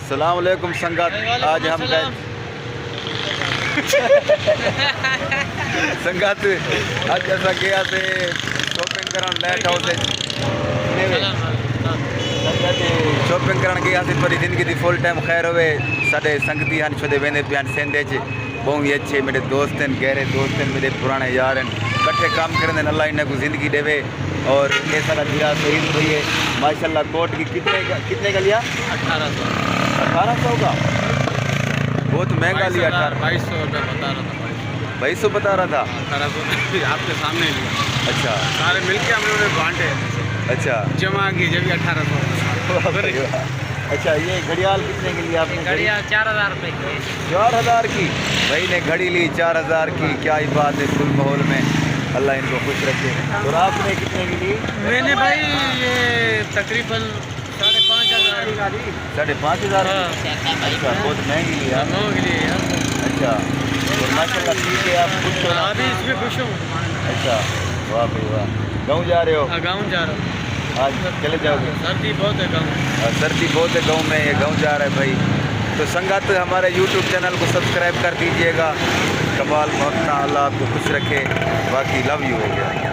السلام علیکم سنگت. آج ہم گئے سنگت آج ایسا کیا تھے شاپنگ کرن لائٹ ہاؤس شاپنگ کرن گیا تھے. تھوڑی زندگی دی فل ٹائم خیر ہوئے. سارے سنگتی ہیں چھوٹے ویندے پہ سندے چ بہت ہی اچھے میرے دوست ہیں, گہرے دوست ہیں, میرے پرانے یار ہیں. کٹھے کام کرنے اللہ انہیں کو زندگی دے. اور یہ سارا میرا شہید ہوئی ہے ماشاء اللہ. کوٹ کی کتنے کا لیا؟ 1800 کا. بہت مہنگا لیا. 2200 روپے بتا رہا تھا. 2200 بتا رہا تھا. 1800 آپ کے سامنے لیا. اچھا سارے مل کے ہم لوگوں نے بانٹے. اچھا جمع کی جب 1800. اچھا یہ گھڑیال کتنے کی لی آپ نے؟ گھڑیال 4000 روپے کی. 4000 کی. بھائی نے گھڑی لی 4000 کی. کیا ہی بات ہے. فل ماحول میں اللہ ان کو خوش رکھے. اور آپ نے کتنے کی لی؟ میں نے بھائی یہ تقریباً 5500 کی. 5500. اچھا بہت مہنگی لی آپ لوگوں کے لیے یار. اچھا اور ماشاء اللہ ٹھیک ہے. آپ خوش ہو؟ ابھی اس میں خوش ہوں. اچھا واہ بھائی واہ. گاؤں جا رہے ہو؟ گاؤں جا رہا ہوں. آج چلے جاؤ گے؟ سردی بہت ہے گاؤں. سردی بہت ہے گاؤں میں. یہ گاؤں جا رہا ہے بھائی. تو سنگت ہمارے یوٹیوب چینل کو سبسکرائب کر دیجئے گا. کمال محمد اللہ آپ کو خوش رکھے. باقی لو یو ہو گیا.